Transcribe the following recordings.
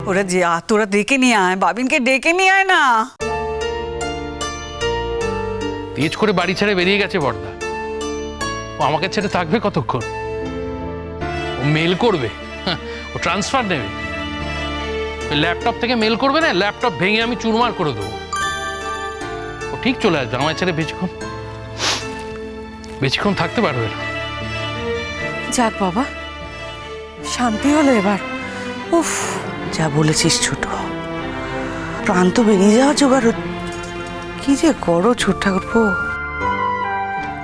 ওরা যে তোরা ডেকে নিয়ে আয়, বাবিনকে ডেকে নিয়ে আয় না। তেজ করে বাড়ি ছেড়ে বেরিয়ে গেছে বড়দা। ও আমাকে ছেড়ে থাকবে কতক্ষণ? ও মেল করবে, ও ট্রান্সফার নেবে, ল্যাপটপ থেকে মেল করবে না, ল্যাপটপ ভেঙে আমি চুরমার করে দেবো। ও ঠিক চলে আসবে, আমার ছেড়ে বেশিক্ষণ থাকতে পারবে না। যাক বাবা, শান্তি হলো এবার। উফ, যা বলেছিস ছোট, প্রাণ তো বেরিয়ে যাওয়া জোগাড়। কি যে করো ছোট ঠাকুরপো।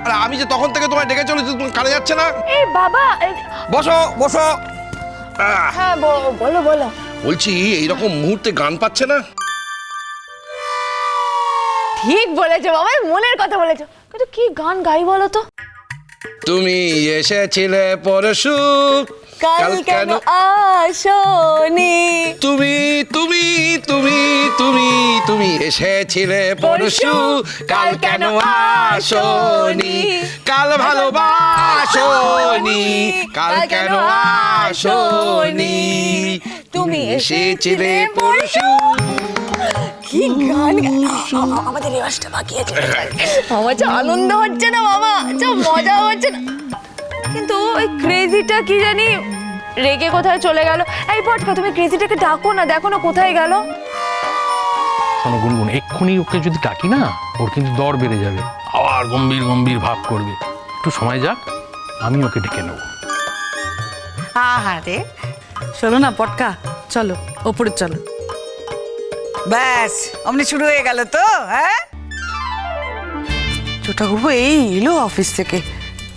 আরে আমি যে তখন থেকে তোমায় ডেকে চলেছি, তুমি কানে যাচ্ছে না? এই বাবা, বসো বসো। হ্যাঁ বলো বলো। বলছি এইরকম মুহূর্তে গান পাচ্ছে না? ঠিক বলেছো বাবা, মনের কথা বলেছো, কিন্তু কি গান গাই বলো তো? তুমি এসেছিলে পরশু, কাল কেন আসোনি? তুমি তুমি তুমি তুমি তুমি এসেছিলে পরশু, কাল কেন আসোনি? কাল ভালোবাসোনি, কাল কেন আসোনি? তুমি এসেছিলে পরশু। কি গান! আমাদের রেওয়াজটা বাকি আছে। আমার যা আনন্দ হচ্ছে না মামা, যা মজা হচ্ছে না, কিন্তু ওই ক্রেজিটা কি জানি রেগে কোথায় চলে গেল। এই পটকা, তুমি ক্রেজিটাকে ডাকো না, দেখো না কোথায় গেল। শোনো গুনগুন, এক্ষুনি ওকে যদি ডাকি না, ওর কিন্তু দর বেড়ে যাবে, আবার গম্ভীর গম্ভীর ভাব করবে। একটু সময় যাক, আমি ওকে ডেকে নেবো। আহারে, চলো না পটকা, চলো ওপরে চলো। ব্যাস অমনি শুরু হয়ে গেল তো। হ্যাঁ, ছোট ঠাকুরপো এই এলো অফিস থেকে,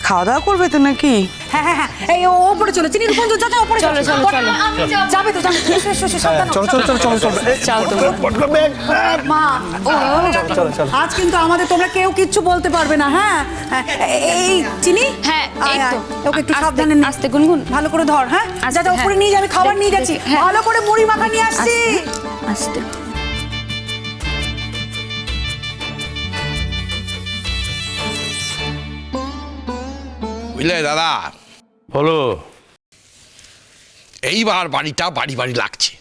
খাওয়া দাওয়া করবে তো নাকি? হ্যাঁ হ্যাঁ হ্যাঁ, এই ওপরে চলো, চিনি রূপঞ্জ যা ওপরে চলো চলো চলো, যাবে তো যাবে। মা আজ কিন্তু আমাদের তোমরা কেউ কিচ্ছু বলতে পারবে না। হ্যাঁ, এই চিনি, হ্যাঁ, এই তো। ওকে একটু সাবধানে আস্তে গুনগুন, ভালো করে ধর। হ্যাঁ, যা যা উপরে নিয়ে যাবে, খাবার নিয়ে যাচ্ছি, ভালো করে মুড়ি মাখা নিয়ে আসছি। আস্তে। বুঝলে দাদা, বলো। এইবার বাড়িটা বাড়ি বাড়ি লাগছে।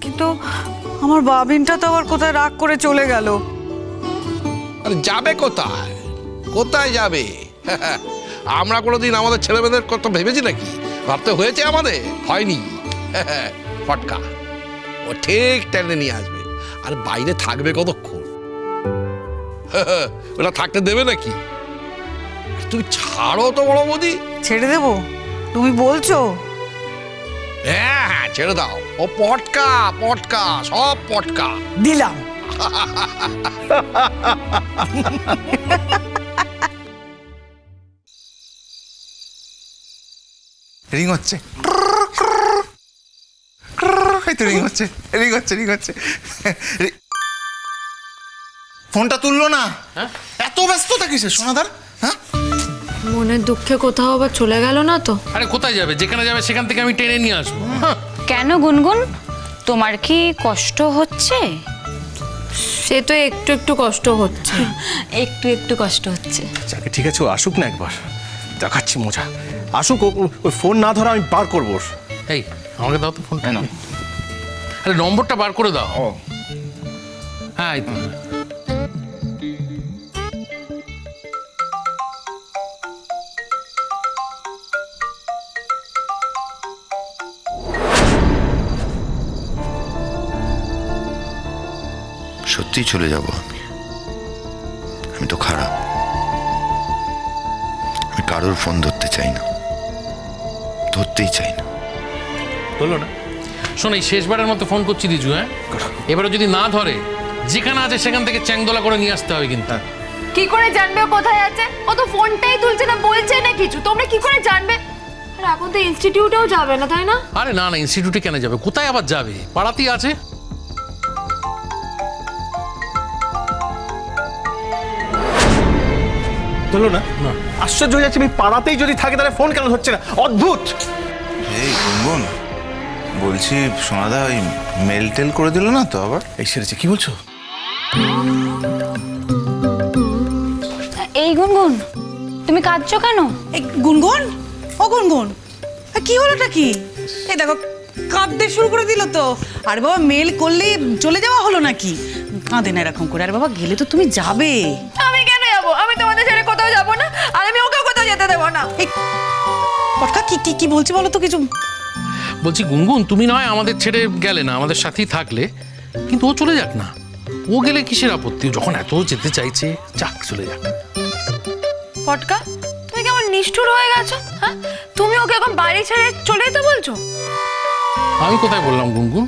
কিন্তু আমার বাবিনটা তো আবার কোথায় রাগ করে চলে গেল। আরে যাবে কোথায়? কোথায় যাবে? আমরা কোনোদিন আমাদের ছেলেমেয়েদের কথা ভেবেছি নাকি? ভাবতে হয়েছে আমাদের? হয়নি। ফটকা ও ঠিক টেনে নিয়ে আসবে। আর বাইরে থাকবে কতক্ষণ? ওটা থাকতে দেবে নাকি? তুমি ছাড়ো তো বড় বৌদি। ছেড়ে দেবো তুমি বলছো? হ্যাঁ হ্যাঁ, ছেড়ে দাও। ও পটকা পটকা, সব পটকা দিলাম। রিং হচ্ছে, রিং হচ্ছে, রিং হচ্ছে, রিং হচ্ছে। ফোনটা তুললো না। এত ব্যস্ততা কিসের সোনাদার? হ্যাঁ, মনের দুঃখে কোথাও আবার চলে গেল না তো? আরে কোথায় যাবে? যেখানে যাবে সেখান থেকে আমি টেনে নিয়ে আসবো। কেন গুনগুন, তোমার কি কষ্ট হচ্ছে? সে তো একটু একটু কষ্ট হচ্ছে। একটু একটু কষ্ট হচ্ছে। যাকে ঠিক আছে, ও আসুক না একবার, দেখাচ্ছি মজা। আসুক, ওই ফোন না ধরা আমি বার করবো। এই আমাকে দাও তো ফোনটা। আরে নম্বরটা বার করে দাও। হ্যাঁ, এই তো। সত্যি চলে যাব আমি তো খারাপ। আমি কারোর ফোন ধরতে চাই না, ধরতেই চাই না। বললো না? শোন, এই শেষবারের মতো ফোন করছি দিজু। হ্যাঁ, এবারে যদি না ধরে, যেখানে আছে সেখান থেকে চ্যাংদোলা করে নিয়ে আসতে হবে কিন্তু। কি করে জানবে ও কোথায় আছে? ও তো ফোনটাই তুলছে না, বলছে না কিছু, তোমরা কি করে জানবে? আর এখন তো ইনস্টিটিউটেও যাবে না, তাই না? আরে না না, ইনস্টিটিউটে কেন যাবে? কোথায় আবার যাবে? পাড়াতেই আছে। ধরলো না? আশ্চর্য হয়ে যাচ্ছে, আমি পাড়াতেই যদি থাকে তাহলে ফোন কেন হচ্ছে না? অদ্ভুত। এই গুনগুন, বলছি সোনাদা ওই মেল টেল করে দিল না তো আবার? এই সেরেছে, কি বলছো? এই গুনগুন, তুমি কাঁদছো কেন? এই গুনগুন, ও গুনগুন, কি হলোটা কি? এই দেখো কাঁদতে শুরু করে দিল তো। আরে বাবা মেল করলেই চলে যাওয়া হলো নাকি? কাঁদে না এরকম করে। আরে বাবা গেলে তো তুমি যাবে। আমি কেন যাবো? আমি তোমাদের ছেড়ে কোথাও যাবো না, আর আমি ওকেও কোথাও যেতে দেবো না। এই পটকা কি কি কি বলছি বলো তো কিছু। বলছি গুনগুন, তুমি নয় আমাদের ছেড়ে গেলে না, আমাদের সাথেই থাকলে, কিন্তু ও চলে যাক না। ও গেলে কিসের আপত্তি? যখন এত যেতে চাইছে, যাক, চলে যাক। পটকা, তুমি কেমন নিষ্ঠুর হয়ে গেছো? হ্যাঁ, তুমি ওকে এখন বাড়ি ছেড়ে চলে যেতে বলছো? আমি কোথায় বললাম গুনগুন?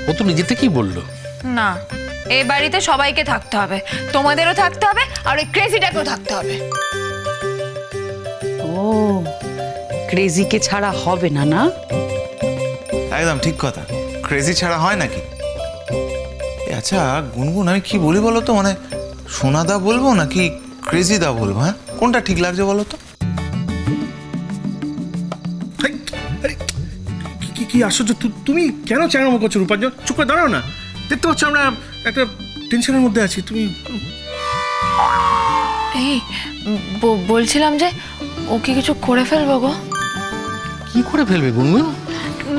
ও তো নিজে থেকেই বললো। না, এই বাড়িতে সবাইকে থাকতে হবে, তোমাদেরও থাকতে হবে, আর ওই ক্রেজিটাকেও থাকতে হবে। ও ক্রেজিকে ছাড়া হবে না না? একদম ঠিক কথা, ক্রেজি ছাড়া হয় নাকি? আচ্ছা গুনগুন, আমি কি বলি বলো তো, মানে সোনাদা বলবো নাকি ক্রেজি দা বলবো? হ্যাঁ, কোনটা ঠিক লাগছে বলো তো? কি কি আশ্চর্য, তুমি কেন চ্যাংড়ামো করছো রূপাঞ্জন? চুপ করে দাঁড়াও না, দেখতে পাচ্ছ আমরা একটা টেনশনের মধ্যে আছি। তুমি এই বলছিলাম যে ও কি কিছু করে ফেলবো গো? কি করে ফেলবে গুনগুন?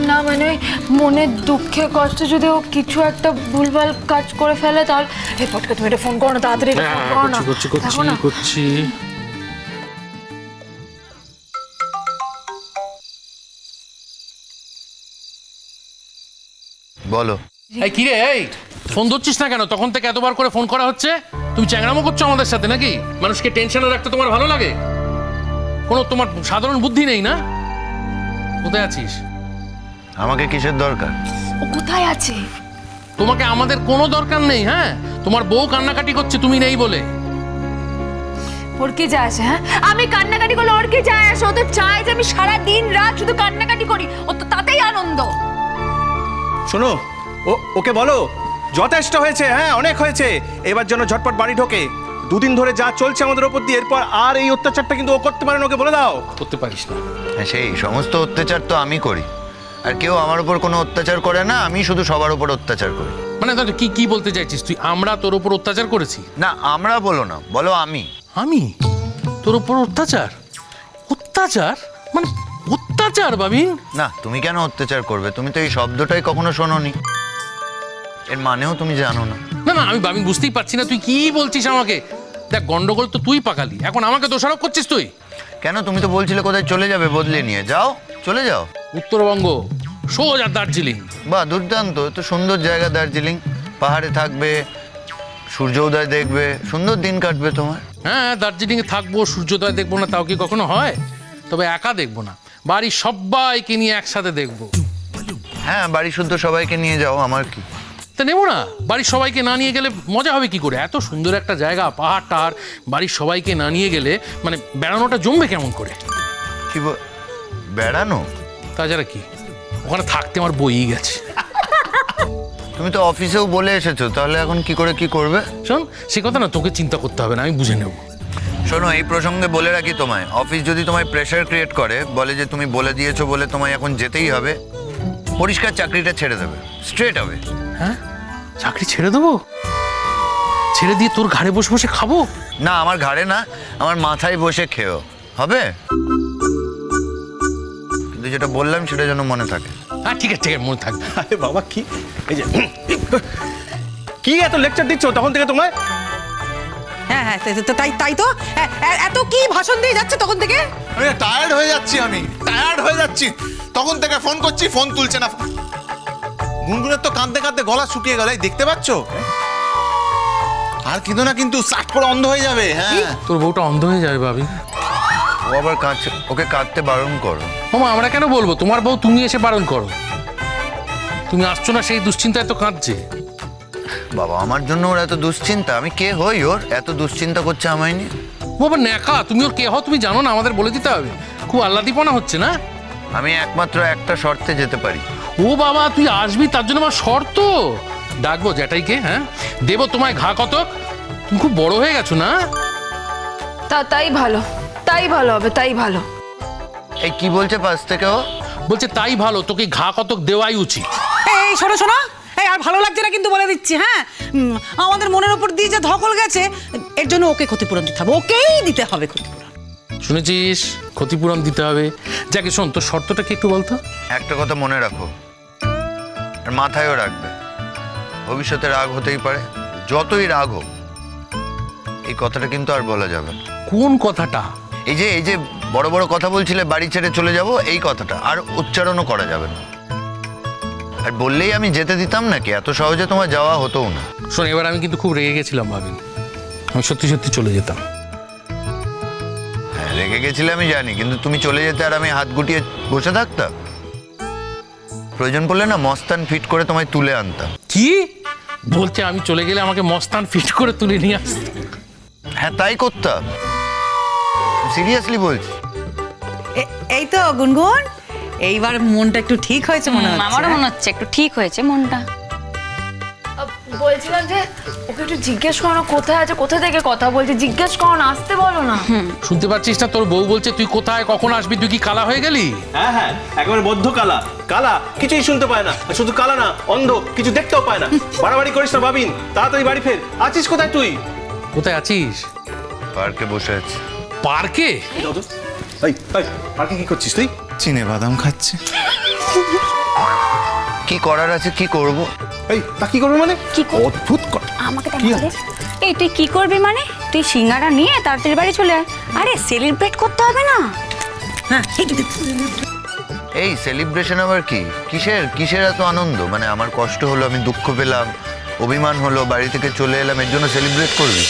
না মানে ওই মনের দুঃখে কষ্টে যদি ও কিছু একটা ভুলভাল কাজ করে ফেলে, তাহলে এই পটকা তুমি এটা ফোন করো না, তাড়াতাড়ি এটা ফোন করো না। দেখো না। করছি। বলো। এই কি রে, এই ফোন ধরছিস না কেন? তখন থেকে এতবার করে ফোন করা হচ্ছে। তুমি চ্যাংড়ামো করছো আমাদের সাথে নাকি? মানুষকে টেনশনে রাখতে তোমার ভালো লাগে? কোনো তোমার সাধারণ বুদ্ধি নেই না? কোথায় আছিস? আমাকে কিসের দরকার? ও কোথায় আছে? তোমাকে আমাদের কোনো দরকার নেই। হ্যাঁ, তোমার বউ কান্নাকাটি করছে তুমি নেই বলে। ওর কি যায় আসে? হ্যাঁ, আমি কান্নাকাটি করলে ওর কি যায় আসে? ও তো চায় যে আমি সারা দিন রাত শুধু কান্নাকাটি করি, ও তো তাতেই আনন্দ। শোনো, ওকে বলো যথেষ্ট হয়েছে, হ্যাঁ অনেক হয়েছে, এবার যেন ঝটপট বাড়ি ঢোকে। দুদিন ধরে যা চলছে আমাদের ওপর দিয়ে, এরপর আর এই অত্যাচারটা কিন্তু ও করতে পারে না, ওকে বলে দাও। করতে পারিস না। হ্যাঁ, সেই সমস্ত অত্যাচার তো আমি করি, আর কেউ আমার উপর কোনো অত্যাচার করে না। আমি শুধু সবার উপর অত্যাচার করি। মানে কি কি বলতে চাইছিস তুই? আমরা তোর উপর অত্যাচার করেছি? না, আমরা বলো না, বলো আমি। আমি তোর উপর অত্যাচার? অত্যাচার মানে অত্যাচার বাবিন? না, তুমি কেন অত্যাচার করবে? তুমি তো এই শব্দটাই কখনো শোনোনি, এর মানেও তুমি জানো না। না না, আমি বাবিন বুঝতেই পারছি না তুই কি বলছিস আমাকে। দেখ, গন্ডগোল তো তুই পাকালি, এখন আমাকে দোষারোপ করছিস তুই। কেন? তুমি তো বলছিলে কোথায় চলে যাবে বদলে নিয়ে। যাও, চলে যাও। উত্তরবঙ্গ, সোজা দার্জিলিং। বাহ, দুর্দান্ত, তো সুন্দর জায়গা দার্জিলিং। পাহাড়ে থাকবে, সূর্য উদয় দেখবে, সুন্দর দিন কাটবে তোমার। হ্যাঁ, দার্জিলিংয়ে থাকবো, সূর্যোদয় দেখবো না তাও কি কখনো হয়? তবে একা দেখবো না, বাড়ির সবাইকে নিয়ে একসাথে দেখবো। হ্যাঁ, বাড়ি শুদ্ধ সবাইকে নিয়ে যাও, আমার কি। তা নেবো না? বাড়ির সবাইকে না নিয়ে গেলে মজা হবে কি করে? এত সুন্দর একটা জায়গা, পাহাড় টাহাড়, বাড়ির সবাইকে না নিয়ে গেলে মানে বেড়ানোটা জমবে কেমন করে? কি বেড়ানো? তাছাড়া কি, ওখানে থাকতে আমার বইই গেছে। তুমি তো অফিসেও বলে এসেছো, তাহলে এখন কি করে কি করবে? শোন, সে কথা না, তোকে চিন্তা করতে হবে না, আমি বুঝে নেব। শোনো, এই প্রসঙ্গে বলে রাখি তোমায়, অফিস যদি তোমায় প্রেশার ক্রিয়েট করে, বলে যে তুমি বলে দিয়েছো বলে তোমায় এখন যেতেই হবে, পরিষ্কার চাকরিটা ছেড়ে দেবে, স্ট্রেট হবে। হ্যাঁ, চাকরি ছেড়ে দেবো? ছেড়ে দিয়ে তোর ঘাড়ে বসে বসে খাবো? না, আমার ঘাড়ে না, আমার মাথায় বসে খেও, হবে? কিন্তু যেটা বললাম সেটা যেন মনে থাকে। হ্যাঁ, ঠিক আছে ঠিক আছে, মনে থাকবে। আরে বাবা, কি এই যে কি এত লেকচার দিচ্ছ তখন থেকে তোমায়? হ্যাঁ হ্যাঁ, তাই তো এত কি ভাষণ দিয়ে যাচ্ছে তখন থেকে। আরে টায়ার্ড হয়ে যাচ্ছি, আমি টায়ার্ড হয়ে যাচ্ছি। তখন থেকে ফোন করছি, ফোন তুলছে না। গুনগুনের তো কাঁদতে কাঁদতে গলা শুকিয়ে গেল, এই দেখতে পাচ্ছ? আর কিন্তু না, কিন্তু সাট করে অন্ধ হয়ে যাবে। হ্যাঁ, তোর বউটা অন্ধ হয়ে যাবে ভাবি। ও আবার কাঁদছে, ওকে কাঁদতে বারণ করো। ওমা, আমরা কেন বলবো? তোমার বউ, তুমি এসে বারণ করো। তুমি আসছো না সেই দুশ্চিন্তায় তো কাঁদছে। বাবা, আমার জন্য ওর এত দুশ্চিন্তা? আমি কে হই ওর এত দুশ্চিন্তা করছে আমায় নিয়ে? বাবা ন্যাকা, তুমি ওর কে হও তুমি জানো না? আমাদের বলে দিতে হবে? খুব আহ্লাদিপনা হচ্ছে না? আমি একমাত্র একটা শর্তে যেতে পারি। ও বাবা, তুই আসবি তার জন্য আমার শর্ত? ডাকবো জ্যাঠাইকে, হ্যাঁ দেবো তোমায় ঘা কতক। তুমি খুব বড় হয়ে গেছো না? তাই ভালো, তাই ভালো হবে, তাই ভালো। এই কি বলছে পাশ থেকে ও? বলছে তাই ভালো, তোকে ঘা কতক দেওয়াই উচিত। এই শোনো শোনো, এই আর ভালো লাগছে না কিন্তু বলে দিচ্ছি। হ্যাঁ, আমাদের মনের উপর দিয়ে যে ধকল গেছে, এর জন্য ওকে ক্ষতিপূরণ দিতে হবে, ওকেই দিতে হবে ক্ষতিপূরণ। শুনেছিস ক্ষতিপূরণ দিতে হবে। যাকে শোন, তোর শর্তটা কি একটু বলতো। একটা কথা মনে রাখো, আর মাথায়ও রাখবে, ভবিষ্যতে রাগ হতেই পারে, যতই রাগ হোক এই কথাটা কিন্তু আর বলা যাবে না। কোন কথাটা? এই যে বড় বড় কথা বলছিলে বাড়ি ছেড়ে চলে যাব, এই কথাটা আর উচ্চারণও করা যাবে না। আর বললেই আমি যেতে দিতাম নাকি? এত সহজে তোমার যাওয়া হতোও না। শোন, এবার আমি কিন্তু খুব রেগে গেছিলাম ভাবিন, আমি সত্যি সত্যি চলে যেতাম। হ্যাঁ, রেগে গেছিলে আমি জানি, কিন্তু তুমি চলে যেতে আর আমি হাত গুটিয়ে বসে থাকতাম? প্রয়োজন পড়লে না মস্তান ফিট করে তোমায় তুলে আনতাম। কি বলছে? আমি চলে গেলে আমাকে মস্তান ফিট করে তুলে নিয়ে আসতে? হ্যাঁ, তাই করতাম, সিরিয়াসলি বলছি। এই তো গুনগুন, এইবার মনটা একটু ঠিক হয়েছে মনে হচ্ছে। আমারও মনে হচ্ছে একটু ঠিক হয়েছে মনটা। বলছিলাম যে ওকে একটু জিজ্ঞেস করো না কোথায় আছে, কোথা থেকে কথা বলছে, জিজ্ঞেস করো না, আসতে বলো না। শুনতে পাচ্ছিস না? তোর বউ বলছে তুই কোথায়, কখন আসবি? তুই কি কালা হয়ে গেলি? হ্যাঁ হ্যাঁ, একেবারে বদ্ধ কালা। কালা কিছুই শুনতে পায় না, আর শুধু কালা না, অন্ধ, কিছু দেখতেও পায় না। বাড়াবাড়ি করিস না বাবিন, তাড়াতাড়ি বাড়ি ফের। আছিস কোথায় তুই? কোথায় আছিস? পার্কে বসে আছি। পার্কে? পার্কে কি করছিস তুই? চিনে বাদাম খাচ্ছে। কি করার আছে, কি করব? এই তা কি করবে মানে? কি অদ্ভুত কথা। আমাকে দেখা দে। এই তুই কি করবি মানে? তুই সিঙ্গারা নিয়ে তাড়াতাড়ি বাড়ি চলে আয়। আরে সেলিব্রেট করতে হবে না? এই সেলিব্রেশন আবার কি? কিসের এত আনন্দ? মানে আমার কষ্ট হলো, আমি দুঃখ পেলাম, অভিমান হলো, বাড়ি থেকে চলে এলাম, এর জন্য সেলিব্রেট করবি?